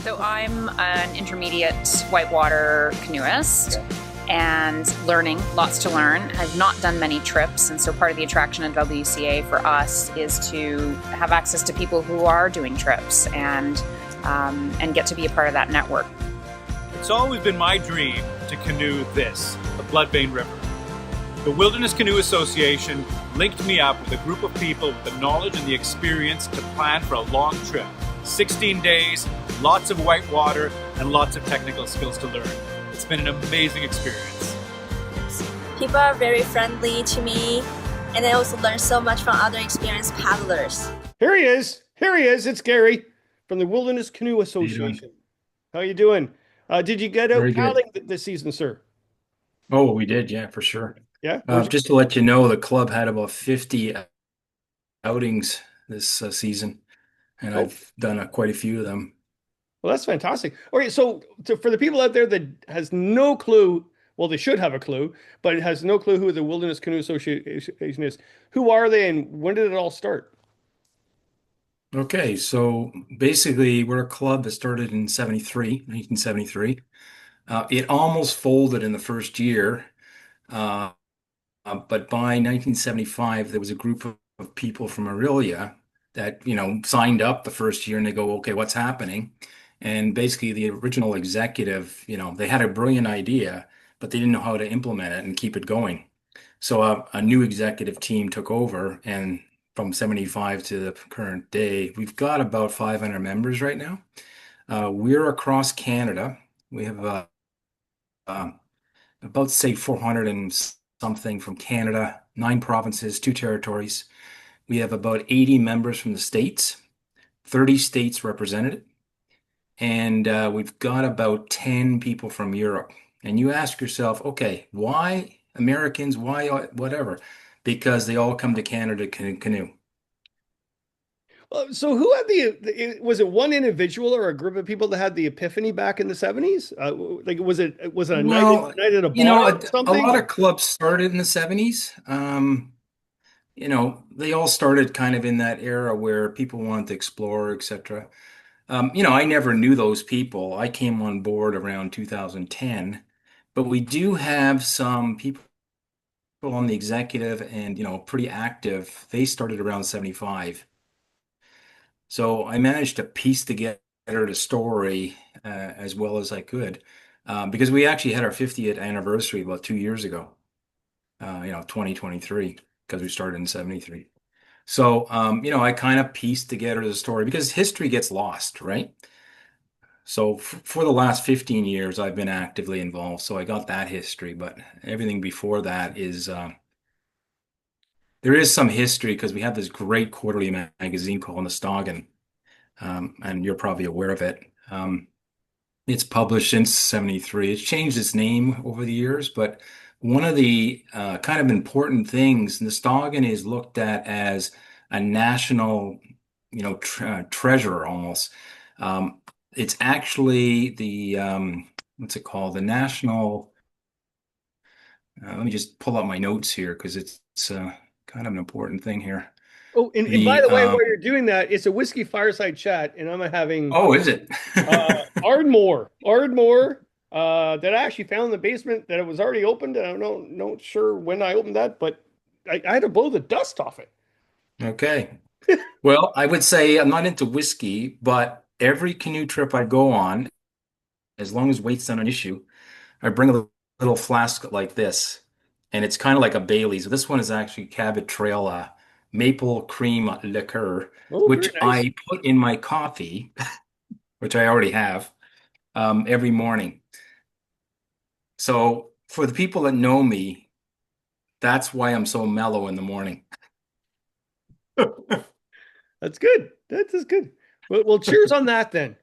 So I'm an intermediate whitewater canoeist and learning, lots to learn. I've not done many trips, and so part of the attraction of WCA for us is to have access to people who are doing trips and get to be a part of that network. It's always been my dream to canoe this, the Bloodvein River. The Wilderness Canoe Association linked me up with a group of people with the knowledge and the experience to plan for a long trip. 16 days, lots of whitewater, and lots of technical skills to learn. It's been an amazing experience. People are very friendly to me, and I also learned so much from other experienced paddlers. Here he is. It's Gary from the Wilderness Canoe Association. How you doing? Did you get out paddling this season, sir? Oh, we did, yeah, for sure. Yeah. Just to let you know, the club had about 50 outings this season, and I've done quite a few of them. Well, that's fantastic. Okay, so for the people out there that has no clue, well, they should have a clue, but it has no clue who the Wilderness Canoe Association is. Who are they, and when did it all start? Okay, so basically, we're a club that started in 1973. It almost folded in the first year. But by 1975, there was a group of people from Aurelia that, signed up the first year and they go, okay, what's happening? And basically the original executive, they had a brilliant idea, but they didn't know how to implement it and keep it going. So a new executive team took over, and from 75 to the current day, we've got about 500 members right now. We're across Canada. We have about, say, 400 and something from Canada, 9 provinces, 2 territories. We have about 80 members from the States, 30 states represented, and we've got about 10 people from Europe. And you ask yourself, okay, why Americans? Why whatever? Because they all come to Canada to canoe. So who had was it one individual or a group of people that had the epiphany back in the 70s? Like was it a night at a bar or something? A lot of clubs started in the 70s. They all started kind of in that era where people wanted to explore, etc. I never knew those people. I came on board around 2010, but we do have some people on the executive and, pretty active. They started around 75. So I managed to piece together the story as well as I could, because we actually had our 50th anniversary about 2 years ago, 2023, because we started in 73. So, I kind of pieced together the story because history gets lost, right? So for the last 15 years, I've been actively involved. So I got that history, but everything before that is, there is some history because we have this great quarterly magazine called e-Nastawgan, and you're probably aware of it. It's published since 73. It's changed its name over the years, but one of the kind of important things, e-Nastawgan is looked at as a national, treasure almost. It's actually the, what's it called? The national, let me just pull up my notes here because it's kind of an important thing here. Oh, and by the way, while you're doing that, it's a Whiskey Fireside chat, and I'm having... Oh, is it? Ardmore, that I actually found in the basement that it was already opened, and I'm not sure when I opened that, but I had to blow the dust off it. Okay. Well, I would say I'm not into whiskey, but every canoe trip I go on, as long as weight's not an issue, I bring a little flask like this, and it's kind of like a Bailey's. This one is actually Cabot Trail maple cream liqueur, which very nice. I put in my coffee, which I already have, every morning. So for the people that know me, that's why I'm so mellow in the morning. That's good. That's good. Well, cheers on that then.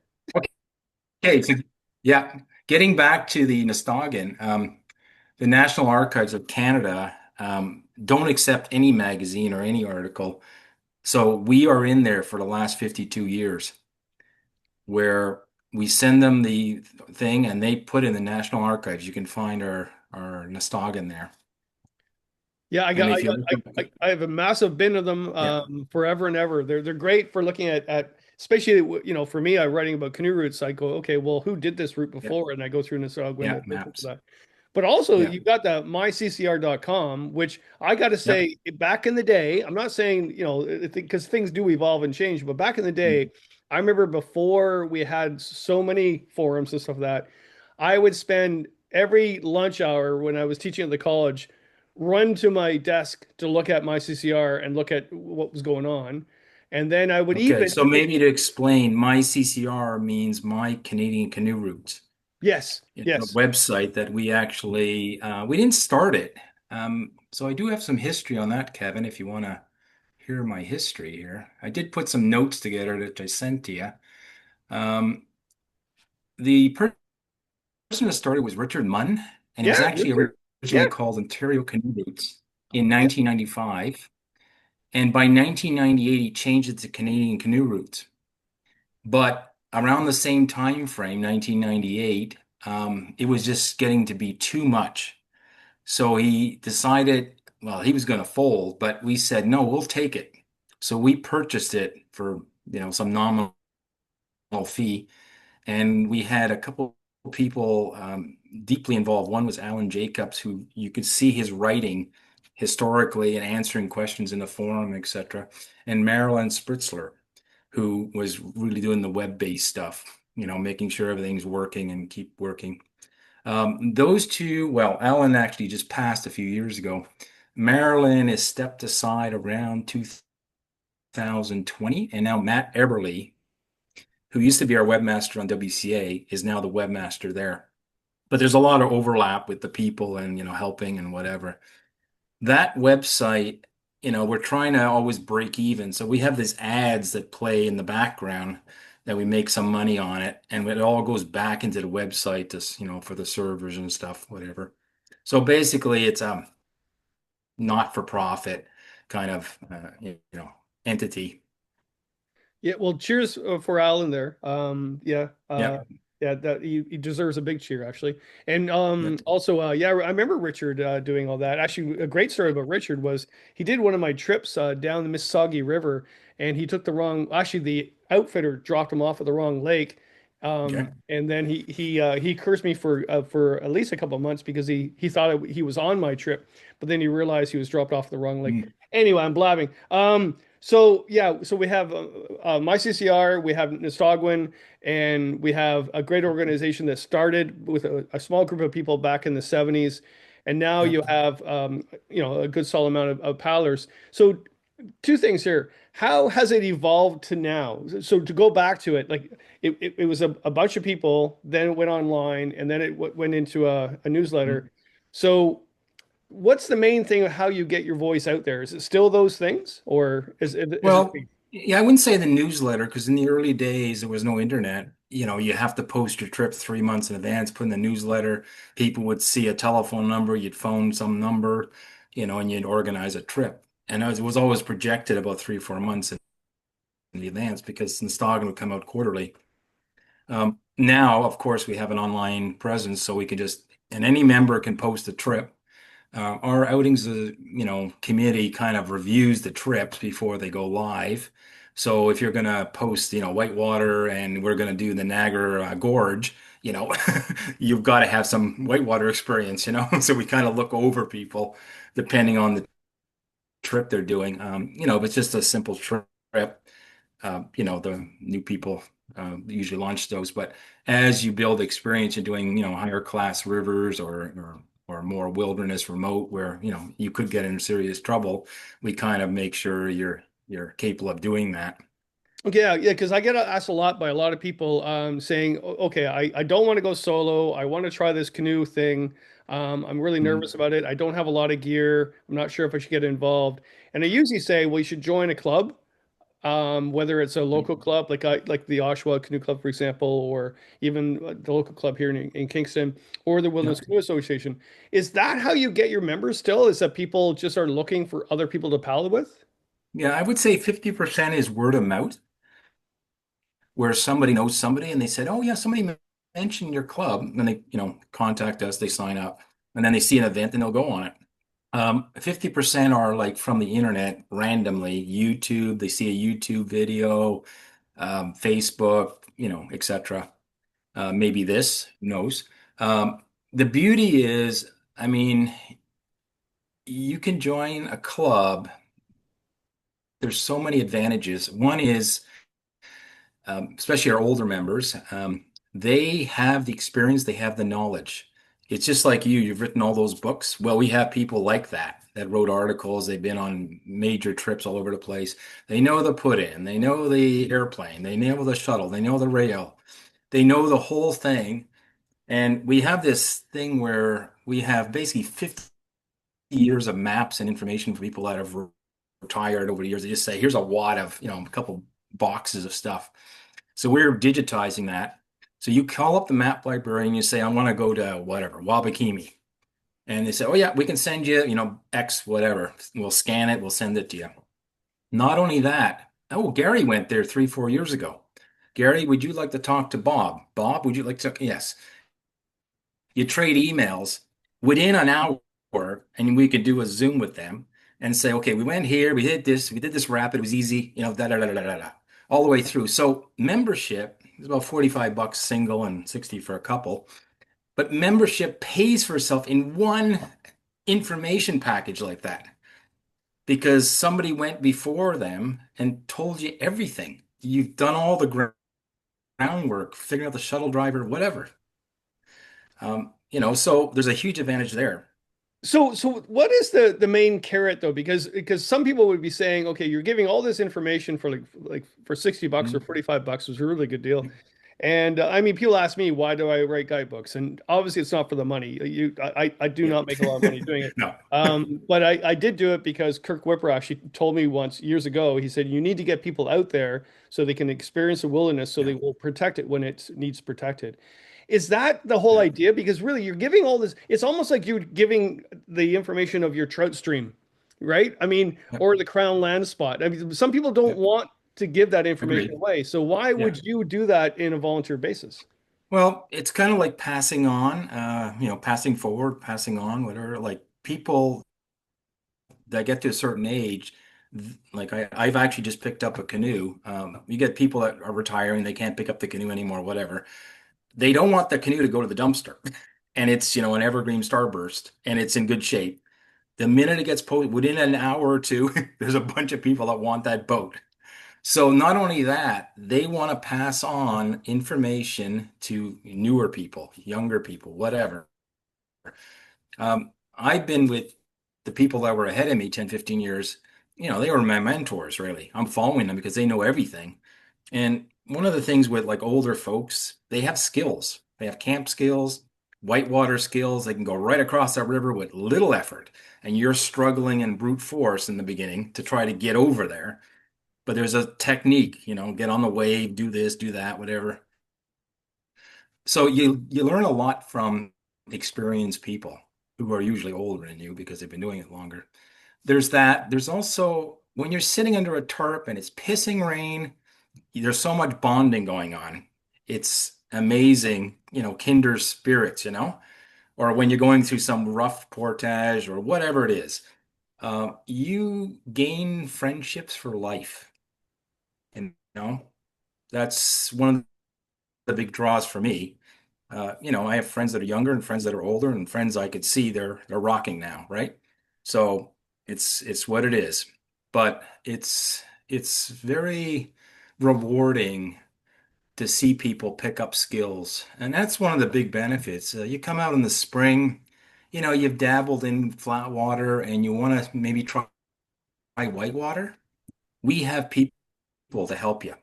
Okay, so yeah, getting back to the e-Nastawgan, the National Archives of Canada don't accept any magazine or any article. So we are in there for the last 52 years, where we send them the thing and they put in the National Archives. You can find our e-Nastawgan there. Yeah, I have a massive bin of them forever and ever. They're great for looking at especially, for me, I'm writing about canoe routes. I go, okay, well, who did this route Yep. before? And I go through Nosogwin Yeah, and look into maps. that. But also, Yeah. you've got the myccr.com, which I got to Yep. say, back in the day, I'm not saying, because things do evolve and change, but back in the Mm. day, I remember before we had so many forums and stuff like that, I would spend every lunch hour when I was teaching at the college, run to my desk to look at my CCR and look at what was going on. And then I would Okay, even, so maybe to explain, my CCR means my Canadian Canoe Routes. yes, It's a yes. website that we actually we didn't start it. So I do have some history on that, Kevin, if you want to hear my history here. I did put some notes together that I sent to you. Um, the person that started was Richard Munn, and it was Yeah, actually Richard. originally Yeah, called Ontario Canoe Routes in yeah. 1995. And by 1998, he changed it to Canadian Canoe Routes. But around the same time frame, 1998, it was just getting to be too much. So he decided, well, he was going to fold, but we said, no, we'll take it. So we purchased it for, some nominal fee. And we had a couple people deeply involved. One was Alan Jacobs, who you could see his writing historically and answering questions in the forum, etc. And Marilyn Spritzler, who was really doing the web-based stuff, making sure everything's working and keep working. Those two, well, Alan actually just passed a few years ago. Marilyn is stepped aside around 2020, and now Matt Eberly, who used to be our webmaster on WCA, is now the webmaster there. But there's a lot of overlap with the people and, helping and whatever. That website, we're trying to always break even. So we have these ads that play in the background that we make some money on it. And it all goes back into the website to, for the servers and stuff, whatever. So basically it's a not-for-profit kind of, entity. Yeah, well, cheers for Alan there. Yeah, Yeah. yeah, that he deserves a big cheer actually. And Yeah. also, yeah, I remember Richard doing all that. Actually, a great story about Richard was he did one of my trips down the Mississauga River, and he took the wrong. Actually, the outfitter dropped him off at the wrong lake. Okay. And then he cursed me for at least a couple of months because he thought he was on my trip, but then he realized he was dropped off at the wrong lake. Mm. Anyway, I'm blabbing. So yeah, so we have MyCCR, we have Nosogwin, and we have a great organization that started with a small group of people back in the 70s, and now Yeah. you have a good solid amount of paddlers. So two things here. How has it evolved to now? So to go back to it, like it was a bunch of people, then it went online, and then it went into a newsletter. Mm. So what's the main thing of how you get your voice out there? Is it still those things, or is it? Well, yeah, I wouldn't say the newsletter because in the early days there was no internet. You have to post your trip 3 months in advance, put in the newsletter. People would see a telephone number, you'd phone some number, and you'd organize a trip. And it was always projected about 3 or 4 months in advance because Nstalgan would come out quarterly. Now, of course, we have an online presence, so we can and any member can post a trip. Our outings, committee kind of reviews the trips before they go live. So if you're going to post, whitewater and we're going to do the Niagara Gorge, you've got to have some whitewater experience, So we kind of look over people depending on the trip they're doing. If it's just a simple trip, the new people usually launch those. But as you build experience in doing, higher class rivers or more wilderness remote where, you could get in serious trouble, we kind of make sure you're capable of doing that. Yeah, yeah, because I get asked a lot by a lot of people saying, okay, I don't want to go solo. I want to try this canoe thing. I'm really Mhm. nervous about it. I don't have a lot of gear. I'm not sure if I should get involved. And I usually say, well, you should join a club, whether it's a local club like the Oshawa Canoe Club, for example, or even the local club here in Kingston, or the Yeah. Wilderness Canoe Association. Is that how you get your members still? Is that people just are looking for other people to paddle with? Yeah, I would say 50% is word of mouth, where somebody knows somebody and they said, "Oh yeah, somebody mentioned your club," and they, contact us, they sign up, and then they see an event and they'll go on it. 50% are like from the internet randomly, YouTube, they see a YouTube video, Facebook, etc. Maybe this, who knows? The beauty is, I mean, you can join a club. There's so many advantages. One is, especially our older members, they have the experience, they have the knowledge. It's just like you've written all those books. Well, we have people like that wrote articles. They've been on major trips all over the place. They know the put in, they know the airplane, they know the shuttle, they know the rail, they know the whole thing. And we have this thing where we have basically 50 years of maps and information for people that have retired over the years. They just say, here's a wad of, a couple boxes of stuff. So we're digitizing that. So you call up the map library and you say, I want to go to whatever, Wabakimi. And they say, oh yeah, we can send you, X, whatever. We'll scan it, we'll send it to you. Not only that, oh, Gary went there 3-4 years ago. Gary, would you like to talk to Bob? Bob, would you like to? Yes. You trade emails within an hour, and we could do a Zoom with them and say, okay, we went here, we did this rapid, it was easy, all the way through. So membership is about $45 single and 60 for a couple, but membership pays for itself in one information package like that because somebody went before them and told you everything. You've done all the groundwork, figuring out the shuttle driver, whatever. So there's a huge advantage there. So what is the main carrot though? Because some people would be saying, okay, you're giving all this information for like for $60 or $45 was a really good deal. And I mean, people ask me, why do I write guidebooks? And obviously it's not for the money. I do not make a lot of money doing it. No. But I did do it because Kirk Whipper actually told me once years ago, he said, you need to get people out there so they can experience the wilderness so they will protect it when it needs protected. Is that the whole idea? Because really, you're giving all this, it's almost like you're giving the information of your trout stream, right? I mean, or the crown land spot. I mean, some people don't want to give that information Agreed. away. So why would you do that in a volunteer basis? Well, it's kind of like passing on, passing forward, passing on, whatever. Like people that get to a certain age, like I've actually just picked up a canoe. You get people that are retiring, they can't pick up the canoe anymore, whatever. They don't want the canoe to go to the dumpster. And it's, an evergreen starburst and it's in good shape. The minute it gets posted, within an hour or two, there's a bunch of people that want that boat. So not only that, they want to pass on information to newer people, younger people, whatever. I've been with the people that were ahead of me 10, 15 years. They were my mentors, really. I'm following them because they know everything. And one of the things with like older folks, they have skills. They have camp skills, whitewater skills. They can go right across that river with little effort. And you're struggling in brute force in the beginning to try to get over there. But there's a technique, get on the wave, do this, do that, whatever. So you learn a lot from experienced people who are usually older than you because they've been doing it longer. There's that. There's also when you're sitting under a tarp and it's pissing rain, there's so much bonding going on. It's amazing, kindred spirits, or when you're going through some rough portage or whatever it is, you gain friendships for life. That's one of the big draws for me. I have friends that are younger and friends that are older and friends I could see they're rocking now, right? So it's what it is. But it's very rewarding to see people pick up skills. And that's one of the big benefits. You come out in the spring, you've dabbled in flat water and you want to maybe try whitewater. We have people to help you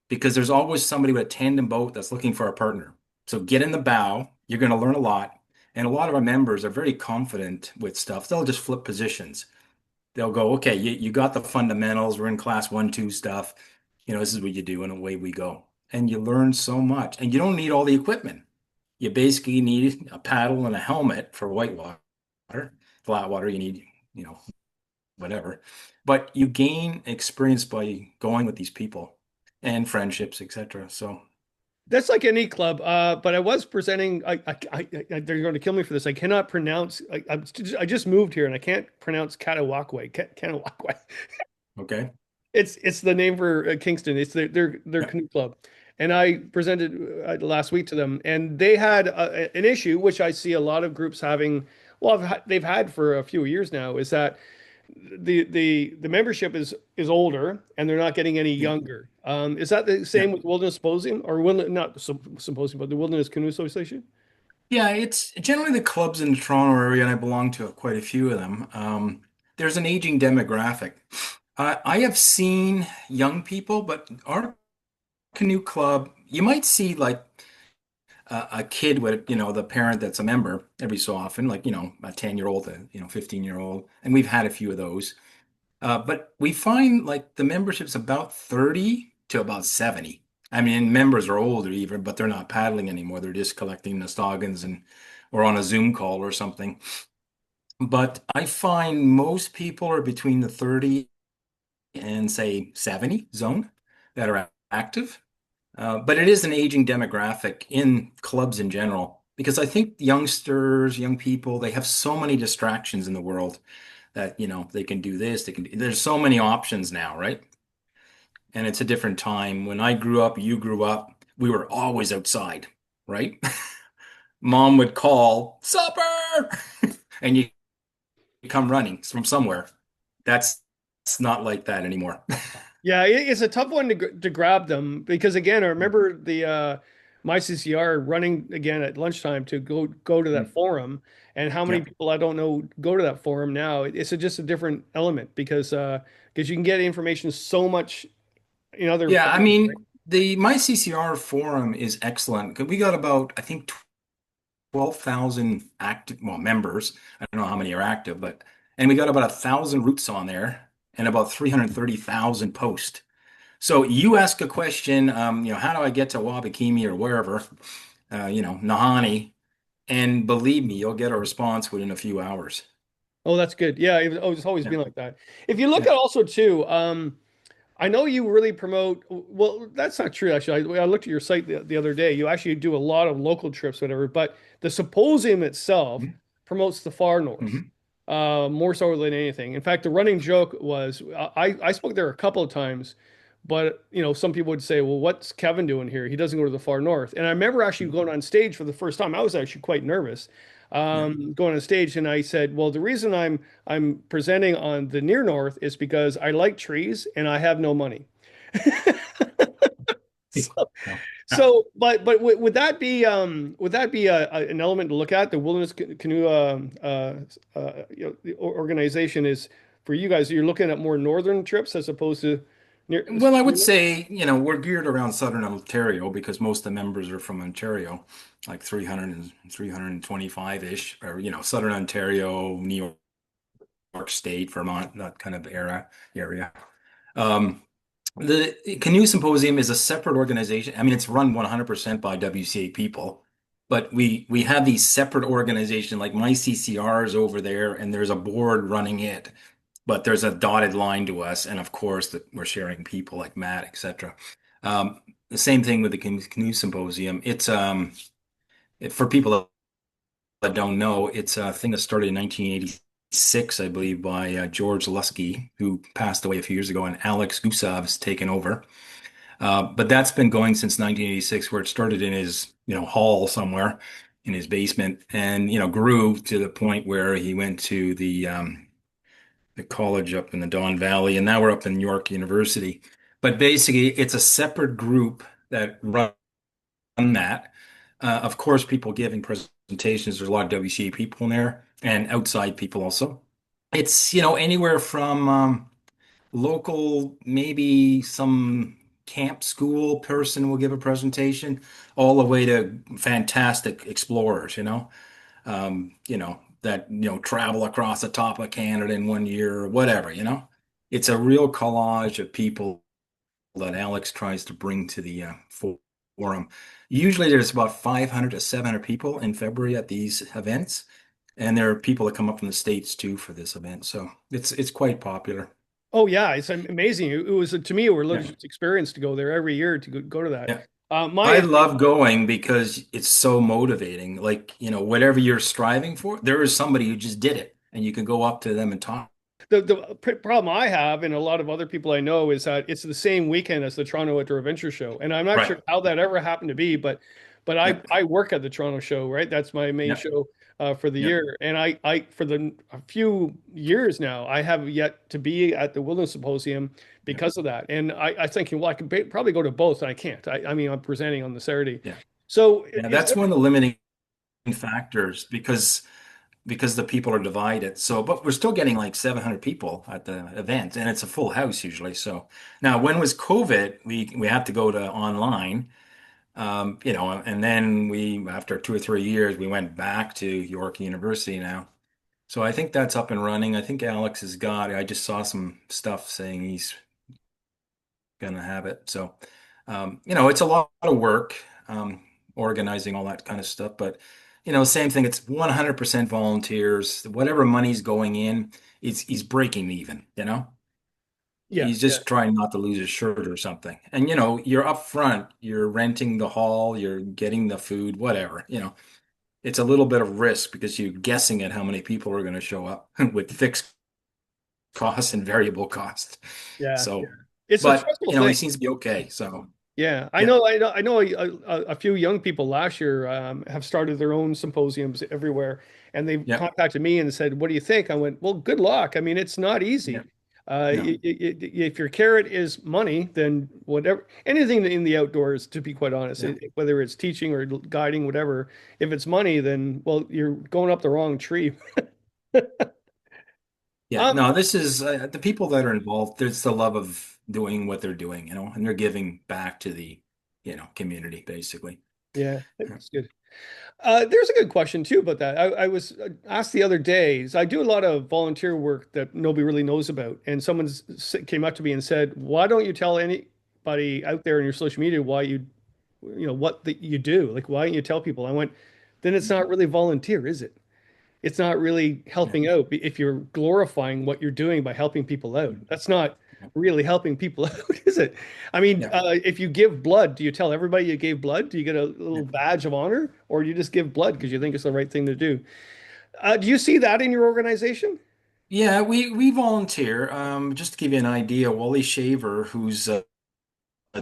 because there's always somebody with a tandem boat that's looking for a partner. So get in the bow, you're going to learn a lot. And a lot of our members are very confident with stuff. They'll just flip positions. They'll go, okay, you got the fundamentals. We're in class 1, 2 stuff. This is what you do and away we go. And you learn so much. And you don't need all the equipment. You basically need a paddle and a helmet for whitewater. Flat water, you need, whatever. But you gain experience by going with these people and friendships, etc. So that's like any club. But I was presenting. They're going to kill me for this. I cannot pronounce. I just moved here and I can't pronounce Catawakwe. Catawakwe. Okay. It's the name for Kingston. It's their Yeah. canoe club, and I presented last week to them, and they had an issue which I see a lot of groups having. Well, they've had for a few years now. Is that the membership is older, and they're not getting any Yeah. younger. Is that the Yeah. same with Wilderness Symposium or not Symposium, but the Wilderness Canoe Association? Yeah, it's generally the clubs in the Toronto area, and I belong to quite a few of them. There's an aging demographic. I have seen young people, but our canoe club, you might see like a kid with, the parent that's a member every so often, like, a 10-year-old, 15-year-old, and we've had a few of those. But we find like the membership's about 30 to about 70. I mean, members are older even, but they're not paddling anymore. They're just collecting Nastawgans and or on a Zoom call or something. But I find most people are between the 30 and say 70 zone that are active. But it is an aging demographic in clubs in general because I think youngsters, young people, they have so many distractions in the world that, they can do this, there's so many options now, right? And it's a different time. When I grew up, you grew up, we were always outside, right? Mom would call, supper, and you come running from somewhere. That's it's not like that anymore. Yeah, it's a tough one to grab them because again, I remember the my CCR running again at lunchtime to go to that forum, and how many Yeah. people I don't know go to that forum now. It's just a different element because you can get information so much in other Yeah, I forums, right? mean, the My CCR forum is excellent. 'Cause we got about, I think, 12,000 active, well, members. I don't know how many are active, but and we got about 1,000 routes on there and about 330,000 posts. So you ask a question, how do I get to Wabakimi or wherever, Nahani, and believe me, you'll get a response within a few hours. Oh, that's good. Yeah, it's always Yeah, been like that. If you look yeah. at also too, I know you really promote. Well, that's not true, actually. I looked at your site the other day. You actually do a lot of local trips, whatever. But the symposium itself Mhm. promotes the far north, Mhm. more so than anything. In fact, the running joke was I spoke there a couple of times, but some people would say, "Well, what's Kevin doing here? He doesn't go to the far north." And I remember actually going on stage for the first time. I was actually quite nervous Yeah. going on stage, and I said, "Well, the reason I'm presenting on the near north is because I like trees and I have no money." So, Yeah. would that be an element to look at? The Wilderness Canoe the organization is for you guys. You're looking at more northern trips as opposed to near. Well, I would say, we're geared around Southern Ontario because most of the members are from Ontario, like 300 and 325-ish, or, Southern Ontario, New York State, Vermont, that kind of area. Um, the Canoe Symposium is a separate organization. I mean, it's run 100% by WCA people, but we have these separate organizations like my CCR is over there, and there's a board running it, but there's a dotted line to us, and of course that we're sharing people like Matt, etc. The same thing with the Canoe Symposium. It's for people that don't know, it's a thing that started in 1986, I believe, by George Lusky, who passed away a few years ago, and Alex Gusav's taken over. But that's been going since 1986, where it started in his, hall somewhere in his basement, and grew to the point where he went to the college up in the Don Valley, and now we're up in York University. But basically, it's a separate group that run that. Of course, people giving presentations. There's a lot of WCA people in there, and outside people also. It's anywhere from local, maybe some camp school person will give a presentation, all the way to fantastic explorers. That, travel across the top of Canada in one year or whatever. It's a real collage of people that Alex tries to bring to the forum. Usually there's about 500 to 700 people in February at these events, and there are people that come up from the States too for this event. So it's quite popular. Oh yeah, it's amazing. It was to me a Yeah. religious experience to go there every year to go to that. Yeah. I My love going because it's so motivating. Like, whatever you're striving for, there is somebody who just did it, and you can go up to them and talk. the problem I have, and a lot of other people I know, is that it's the same weekend as the Toronto Outdoor Adventure Show, and I'm not Right. sure how that ever happened to be, but Yep. I work at the Toronto show, right? That's my main Yep. show for the Yep. year, and I for a few years now, I have yet to be at the Wilderness Symposium Yep. because of that, and I thinking, well, I can probably go to both, and I can't. I mean, I'm presenting on the Saturday, Yeah. so Yeah. is That's one of the limiting factors because the people are divided. So, but we're still getting like 700 people at the event, and it's a full house usually. So now, when was COVID, we had to go to online, and then after 2 or 3 years, we went back to York University now. So I think that's up and running. I think Alex has got it. I just saw some stuff saying he's gonna have it. So, it's a lot of work, organizing all that kind of stuff. But, same thing. It's 100% volunteers. Whatever money's going in, he's breaking even. yeah, He's yeah, just trying not to lose his shirt or something. And, you're up front. You're renting the hall. You're getting the food. Whatever. It's a little bit of risk because you're guessing at how many people are going to show up with fixed costs and variable costs. yeah. So, It's a but stressful thing. he seems to be okay. So. Yeah, Yeah. I know a few young people last year have started their own symposiums everywhere, and they've Yeah. contacted me and said, "What do you think?" I went, "Well, good luck. I mean, it's not Yeah. easy. No. If your carrot is money, then whatever, anything in the outdoors, to be quite honest, Yeah. whether it's teaching or guiding, whatever, if it's money, then well, you're going up the wrong tree." Yeah. Um, No, this is the people that are involved. There's the love of doing what they're doing, and they're giving back to the, community basically. yeah, Yeah. that's good. There's a good question too about that. I was asked the other day. So I do a lot of volunteer work that nobody really knows about, and someone came up to me and said, "Why don't you tell anybody out there in your social media why what that you do? Like, why don't you tell people?" I went, "Then it's not really volunteer, is it? It's not really Yeah. helping out. If you're glorifying what you're doing by helping people out, that's not really helping people out, is it? I mean, Yeah. if you give blood, do you tell everybody you gave blood? Do you get a little Yeah. badge of honor, or do you just give blood because you think it's the right thing to do? Do you see that in your organization? Yeah, we volunteer. Just to give you an idea, Wally Shaver, who's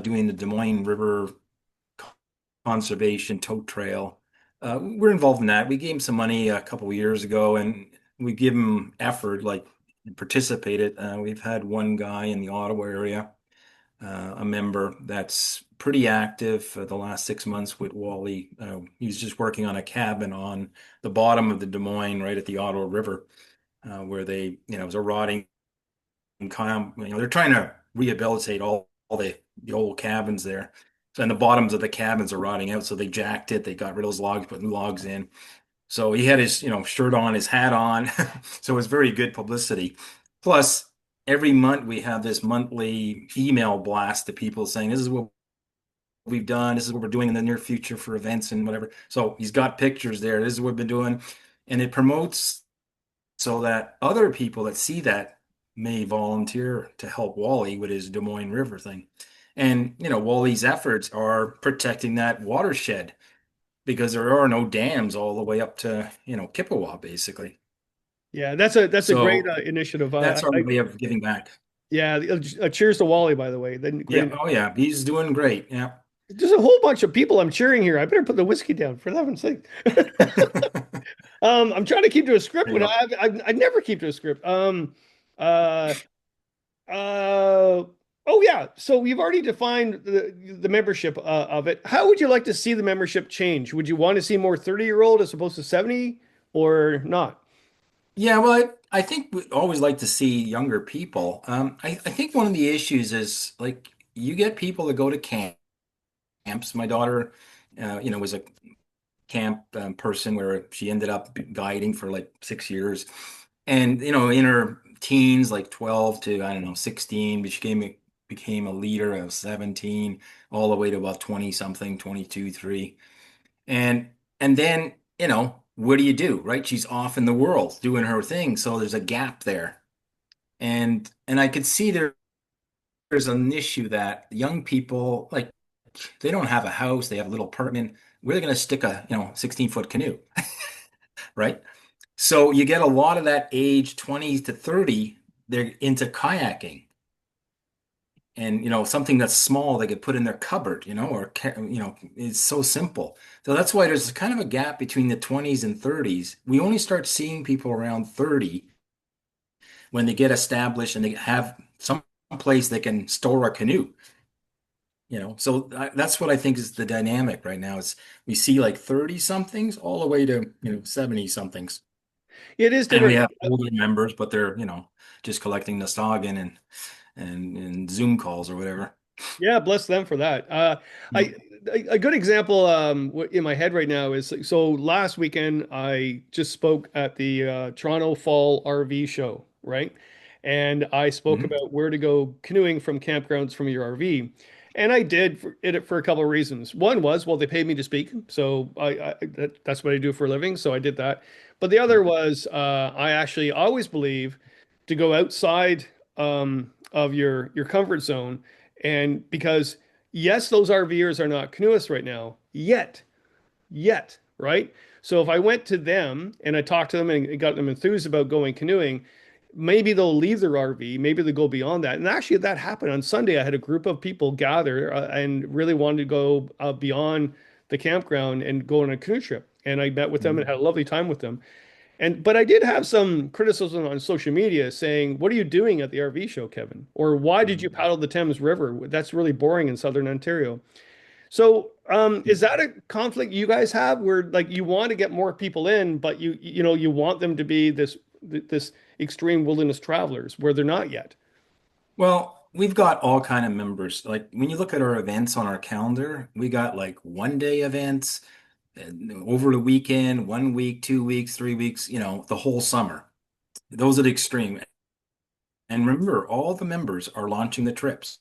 doing the Des Moines River Conservation Tote Trail, we're involved in that. We gave him some money a couple of years ago, and we give him effort, like participated. We've had one guy in the Ottawa area, a member that's pretty active for the last 6 months with Wally. He's just working on a cabin on the bottom of the Des Moines, right at the Ottawa River, where it was a rotting kind of, they're trying to rehabilitate all the old cabins there. So, and the bottoms of the cabins are rotting out. So they jacked it. They got rid of those logs, put new logs in. So he had his, shirt on, his hat on. So it was very good publicity. Plus, every month we have this monthly email blast to people saying, this is what we've done. This is what we're doing in the near future for events and whatever. So he's got pictures there. This is what we've been doing. And it promotes so that other people that see that may volunteer to help Wally with his Des Moines River thing. And, Wally's efforts are protecting that watershed because there are no dams all the way up to, Kippawa, basically. Yeah, that's a great So initiative. that's our way of giving back. Yeah, cheers to Wally, by the way. Then Yeah. great. Oh, yeah. He's doing great. Yeah. There's a whole bunch of people I'm cheering here. I better put the whiskey down for heaven's sake. I'm trying to keep to a script, There you but go. I never keep to a script. Uh, uh, oh yeah. So we've already defined the membership of it. How would you like to see the membership change? Would you want to see more 30-year-old as opposed to 70 or not? Yeah, well, I think we always like to see younger people. I think one of the issues is like you get people to go to camps. My daughter, was a camp person where she ended up guiding for like 6 years. And, in her teens, like 12 to, I don't know, 16, but became a leader of 17, all the way to about 20 something, 22, 3. And then, what do you do, right? She's off in the world doing her thing. So there's a gap there. And I could see there's an issue that young people, like, they don't have a house, they have a little apartment. Where are they going to stick a, 16-foot canoe, right? So you get a lot of that age 20 to 30 they're into kayaking. And something that's small they could put in their cupboard, or it's so simple. So that's why there's kind of a gap between the 20s and 30s. We only start seeing people around 30 when they get established and they have some place they can store a canoe. So that's what I think is the dynamic right now. Is we see like 30 somethings all the way to 70 somethings, It is and we different. have older members, but they're just collecting Nostalgan and Zoom calls or whatever. Yeah, bless them for that. Mm. A good example in my head right now is so last weekend I just spoke at the Toronto Fall RV show, right? And I spoke Mhm. about where to go canoeing from campgrounds from your RV. And I did it for a couple of reasons. One was, well, they paid me to speak, so that's what I do for a living, so I did that. But the other was, I actually always believe to go outside of your comfort zone, and because yes, those RVers are not canoeists right now, yet, right? So if I went to them and I talked to them and got them enthused about going canoeing, maybe they'll leave their RV, maybe they'll go beyond that. And actually, that happened on Sunday. I had a group of people gather and really wanted to go beyond the campground and go on a canoe trip. And I met with them and Mhm. had a lovely time with them. But I did have some criticism on social media saying, "What are you doing at the RV show, Kevin?" Or "Why did you Mhm. paddle the Thames River? That's really boring in Southern Ontario." So, is that a conflict you guys have where like you want to get more people in, but you want them to be this extreme wilderness travelers where they're not yet? Well, we've got all kind of members. Like when you look at our events on our calendar, we got like 1 day events over the weekend, 1 week, 2 weeks, 3 weeks, the whole summer. Those are the extreme. And remember, all the members are launching the trips.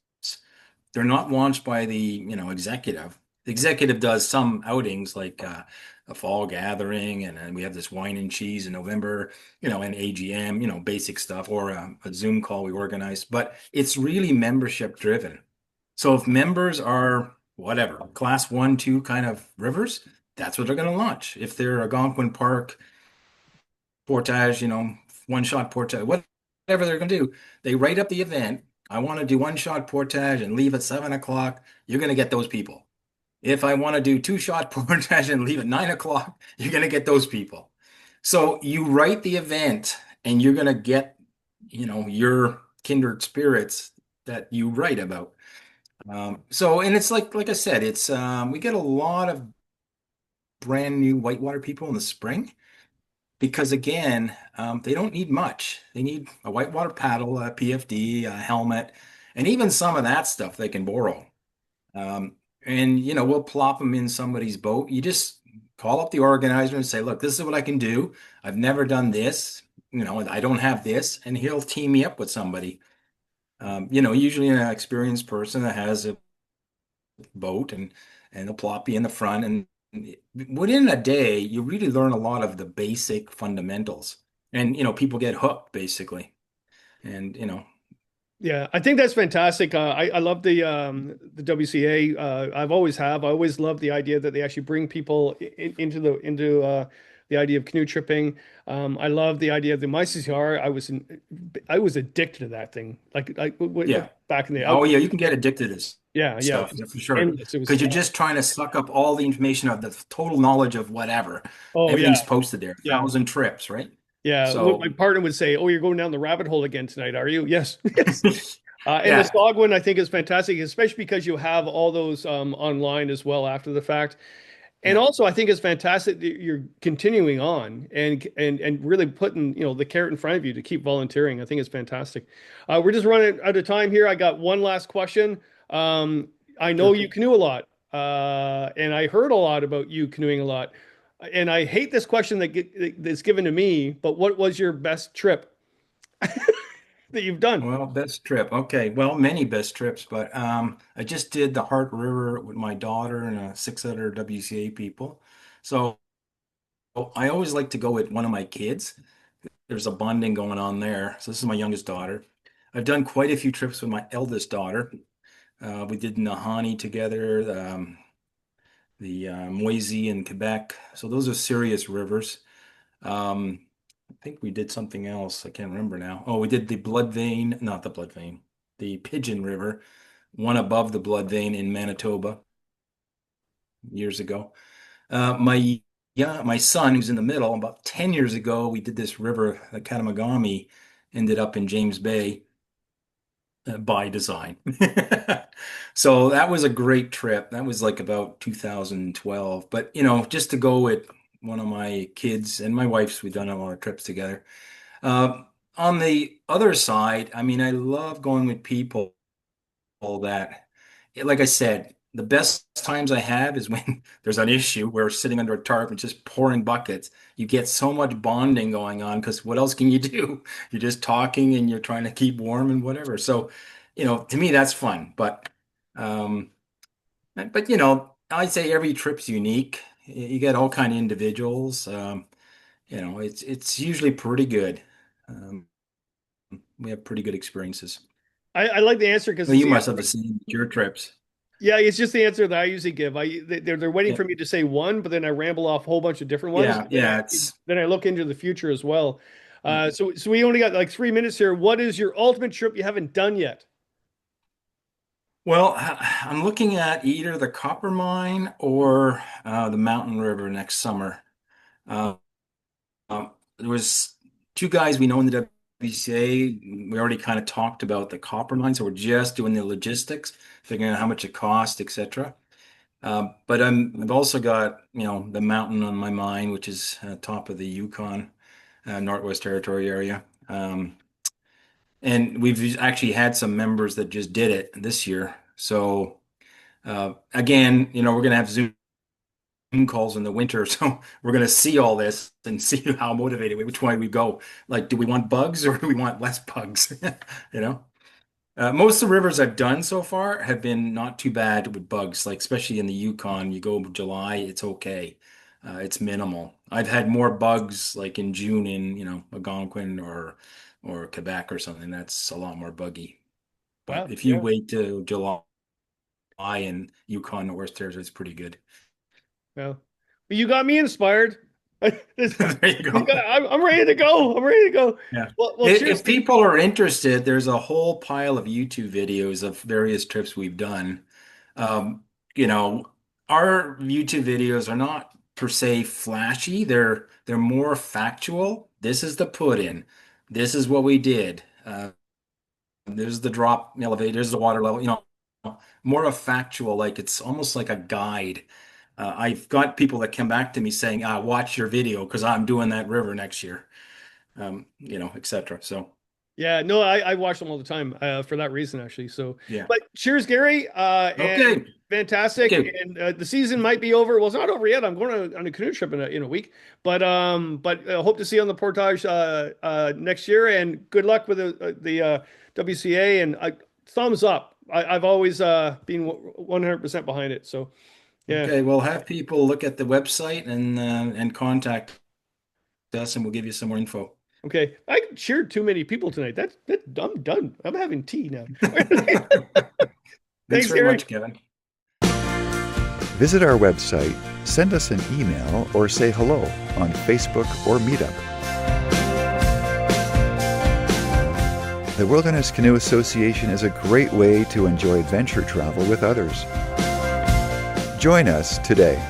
They're not launched by the, executive. The executive does some outings like a fall gathering, and then we have this wine and cheese in November, and AGM, basic stuff, or a Zoom call we organize. But it's really membership driven. So if members are whatever, class one, two kind of rivers, that's what they're going to launch. If they're Algonquin Park, portage, one shot portage, whatever they're going to do, they write up the event. I want to do one shot portage and leave at 7 o'clock. You're going to get those people. If I want to do two shot portage and leave at 9 o'clock, you're going to get those people. So you write the event and you're going to get, your kindred spirits that you write about. And it's like I said, it's we get a lot of brand new whitewater people in the spring because again, they don't need much. They need a whitewater paddle, a PFD, a helmet, and even some of that stuff they can borrow. Um, and we'll plop them in somebody's boat. You just call up the organizer and say, "Look, this is what I can do. I've never done this. I don't have this," and he'll team me up with somebody. Usually an experienced person that has a boat and they'll plop you in the front and within a day you really learn a lot of the basic fundamentals and people get hooked basically and Yeah, I think that's fantastic. I love the WCA. I've always have. I always loved the idea that they actually bring people into the idea of canoe tripping. I love the idea of the MyCCR. I was addicted to that thing. yeah. Back in the Oh out. yeah, you can get addicted to this Yeah, yeah, it stuff, was for sure, endless. It was because you're just trying to suck up all the information of the total knowledge of whatever. oh Everything's yeah, posted there, yeah, 1,000 trips, right? yeah. My So partner would say, "Oh, you're going down the rabbit hole again tonight, are you?" Yes, yes. And the yeah, Stog one I think is fantastic, especially because you have all those online as well after the fact. And yeah. also, I think it's fantastic that you're continuing on and really putting the carrot in front of you to keep volunteering. I think it's fantastic. We're just running out of time here. I got one last question. I know Sure. you canoe a lot, and I heard a lot about you canoeing a lot. And I hate this question that's given to me. But what was your best trip that you've done? Well, best trip. Okay. Well, many best trips, but I just did the Heart River with my daughter and six other WCA people. So I always like to go with one of my kids. There's a bonding going on there. So this is my youngest daughter. I've done quite a few trips with my eldest daughter. We did Nahani together, the Moisey in Quebec. So those are serious rivers. Um, I think we did something else. I can't remember now. Oh, we did the Blood Vein, not the Blood Vein, the Pigeon River, one above the Blood Vein in Manitoba years ago. My son, who's in the middle, about 10 years ago, we did this river, the Katamagami, ended up in James Bay by design. So that was a great trip. That was like about 2012. But, just to go with one of my kids and my wife's, we've done a lot of trips together. On the other side, I mean, I love going with people that, like I said, the best times I have is when there's an issue where we're sitting under a tarp and just pouring buckets. You get so much bonding going on because what else can you do? You're just talking and you're trying to keep warm and whatever. So, to me, that's fun. Um, I'd say every trip's unique. You get all kind of individuals. It's usually pretty good. Um, we have pretty good experiences. I like the answer because Well, you must have the same with your trips. yeah, it's just the answer that I usually give. They're waiting for me to say one, but then I ramble off a whole bunch of different ones. Yeah. Then I look into the future as well. So we only got like 3 minutes here. What is your ultimate trip you haven't done yet? Well, I'm looking at either the Copper Mine or the Mountain River next summer. Uh, there was two guys we know in the WCA. We already kind of talked about the Copper Mine, so we're just doing the logistics, figuring out how much it costs, etc. But I've also got the mountain on my mind, which is top of the Yukon, Northwest Territory area. And we've actually had some members that just did it this year. So again, we're going to have Zoom calls in the winter, so we're going to see all this and see how motivated which way we go. Like, do we want bugs or do we want less bugs? Most of the rivers I've done so far have been not too bad with bugs, like especially in the Yukon. You go July, it's okay. It's minimal. I've had more bugs like in June in, Algonquin or Quebec or something. That's a lot more buggy. But Wow, if you yeah. wait till July in Yukon, Northwest Territory, it's pretty good. Well, you got me inspired. There you go. I'm ready to go. I'm ready to go. Yeah. Well, If people are interested, there's a whole pile of YouTube videos of various trips we've done. Um, our YouTube videos are not per se flashy. They're more factual. This is the put in. This is what we did. There's the drop elevator. There's the water level. More of factual. Like it's almost like a guide. I've got people that come back to me saying, "Watch your video because I'm doing that river next year." Etc. So yeah, no, I watch them all the time for that reason, actually. So, yeah. but cheers, Gary. Okay. And fantastic. Thank you. And the season might be over. Well, it's not over yet. I'm going on a canoe trip in a week. But hope to see you on the portage next year. And good luck with the WCA. And thumbs up. I've always been 100% behind it. So, yeah. Okay, we'll have people look at the website and contact us, and we'll give you some more info. Okay, I cheered too many people tonight. That's I'm done. I'm having tea now. Thanks very Gary. much, Kevin. Visit our website, send us an email, or say hello on Facebook or Meetup. The Wilderness Canoe Association is a great way to enjoy adventure travel with others. Join us today.